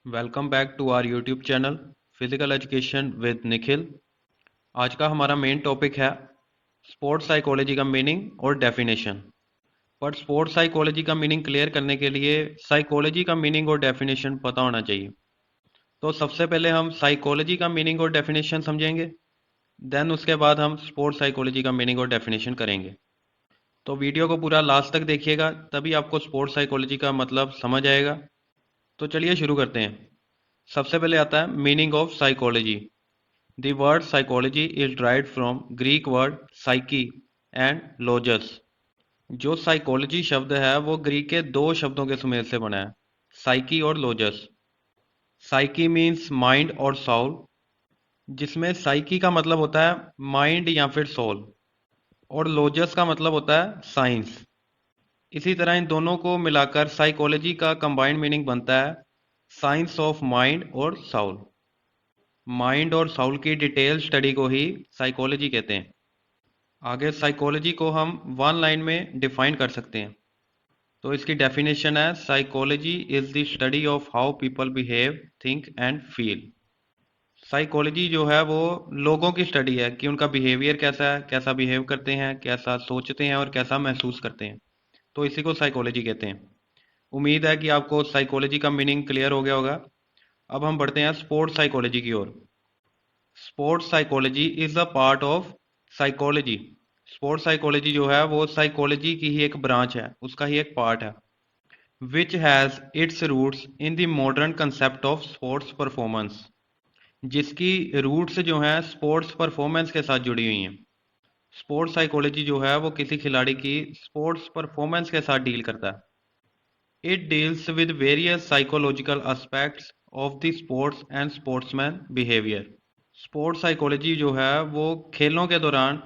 Welcome back to our YouTube channel physical education with Nikhil. आज का हमारा मेन टॉपिक है स्पोर्ट्स साइकोलॉजी का मीनिंग और डेफिनेशन। पर स्पोर्ट्स साइकोलॉजी का मीनिंग क्लियर करने के लिए साइकोलॉजी का मीनिंग और डेफिनेशन पता होना चाहिए। तो सबसे पहले हम साइकोलॉजी का मीनिंग और डेफिनेशन समझेंगे, देन उसके बाद हम स्पोर्ट्स साइकोलॉजी का मीनिंग और डेफिनेशन करेंगे। तो वीडियो को पूरा लास्ट तक देखिएगा, तभी आपको स्पोर्ट्स साइकोलॉजी का मतलब समझ आएगा। तो चलिए शुरू करते हैं। सबसे पहले आता है meaning of psychology. The word psychology is derived from Greek word psyche and logos. जो साइकोलॉजी शब्द है वो ग्रीक के दो शब्दों के सुमेल से बना है, साइकी और लॉजस। साइकी मीन्स माइंड और सोल, जिसमें साइकी का मतलब होता है माइंड या फिर सोल, और लॉजस का मतलब होता है साइंस। इसी तरह इन दोनों को मिलाकर साइकोलॉजी का कंबाइंड मीनिंग बनता है साइंस ऑफ माइंड और सोल। माइंड और सोल की डिटेल स्टडी को ही साइकोलॉजी कहते हैं। आगे साइकोलॉजी को हम वन लाइन में डिफाइन कर सकते हैं। तो इसकी डेफिनेशन है psychology is the study of how people behave, think and feel. Psychology जो है वो लोगों की स्टडी है कि उनका बिहेवियर कैसा है, कैसा बिहेव करते हैं, कैसा सोचते हैं और कैसा महसूस करते हैं। तो इसी को साइकोलॉजी कहते हैं। उम्मीद है कि आपको साइकोलॉजी का मीनिंग क्लियर हो गया होगा। अब हम बढ़ते हैं स्पोर्ट्स साइकोलॉजी की ओर। Sports psychology is a part of psychology. Sports psychology जो है वो साइकोलॉजी की ही एक ब्रांच है, उसका ही एक पार्ट है। Which has its roots in the modern concept of sports performance, जिसकी रूट्स जो हैं स्पोर्ट्स परफॉर्मेंस के साथ जुड़ी हुई हैं। स्पोर्ट्स साइकोलॉजी जो है वो किसी खिलाड़ी की स्पोर्ट्स परफॉर्मेंस के साथ डील करता है। It deals with various psychological aspects of the sports and sportsman behaviour. Sports psychology जो है वो खेलों के दौरान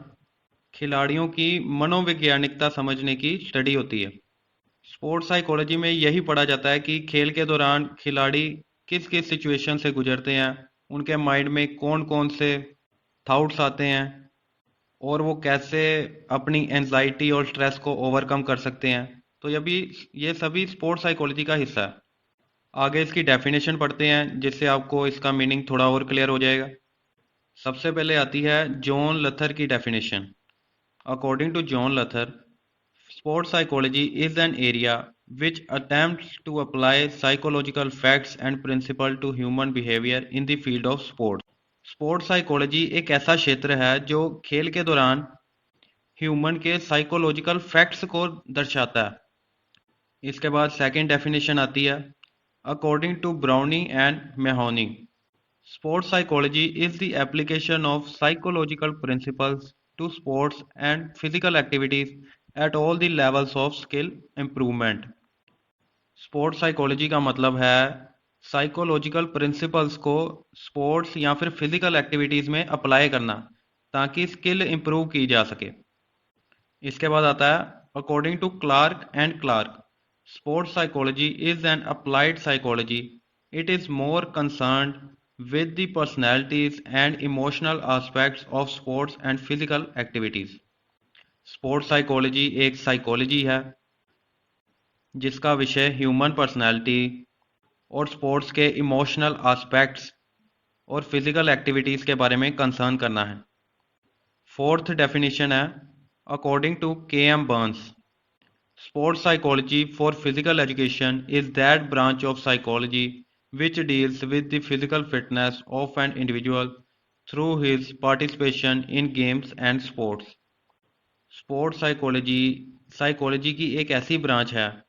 खिलाड़ियों की मनोवैज्ञानिकता समझने की स्टडी होती है। स्पोर्ट्स साइकोलॉजी में यही पढ़ा जाता है कि खेल के दौरान खिलाड़ी किस किस सिचुएशन से गुजरते हैं, उनके माइंड में कौन कौन से थाट्स आते हैं और वो कैसे अपनी एंजाइटी और स्ट्रेस को ओवरकम कर सकते हैं। तो ये सभी स्पोर्ट्स साइकोलॉजी का हिस्सा है। आगे इसकी डेफिनेशन पढ़ते हैं, जिससे आपको इसका मीनिंग थोड़ा और क्लियर हो जाएगा। सबसे पहले आती है जॉन लथर की definition. According to John Lawther, sports psychology is an area which attempts to apply psychological facts and principles to human behavior in the field of sports. Sports psychology एक ऐसा क्षेत्र है जो खेल के दौरान ह्यूमन के साइकोलॉजिकल फैक्ट्स को दर्शाता है। इसके बाद सेकंड डेफिनेशन आती है according to Browne and Mahoney, sports psychology is the application of psychological principles to sports and physical activities at all the levels of skill improvement. Sports psychology का मतलब है साइकोलॉजिकल प्रिंसिपल्स को sports या फिर physical activities में apply करना ताकि skill improve की जा सके। इसके बाद आता है according to Clarke and Clarke, sports psychology is an applied psychology. It is more concerned with the personalities and emotional aspects of sports and physical activities. Sports psychology एक साइकोलॉजी है जिसका विषय ह्यूमन पर्सनैलिटी और sports के emotional aspects और physical activities के बारे में कंसर्न करना है। फोर्थ डेफिनेशन है according to K M. Burns, sports psychology for physical education is that branch of psychology which deals with the physical fitness of an individual through his participation in games and sports. Sports psychology की एक ऐसी branch है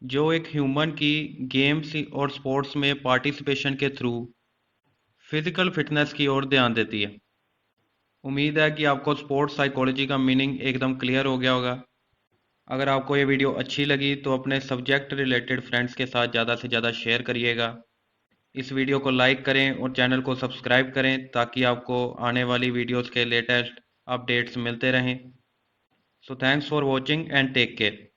जो एक human की games और sports में participation के थ्रू फिजिकल फिटनेस की ओर ध्यान देती है। उम्मीद है कि आपको स्पोर्ट्स साइकोलॉजी का मीनिंग एकदम क्लियर हो गया होगा। अगर आपको ये वीडियो अच्छी लगी तो अपने सब्जेक्ट रिलेटेड फ्रेंड्स के साथ ज़्यादा से ज़्यादा शेयर करिएगा। इस वीडियो को लाइक करें और चैनल को सब्सक्राइब करें ताकि आपको आने वाली वीडियोस के लेटेस्ट अपडेट्स मिलते रहें। So thanks for watching and take care.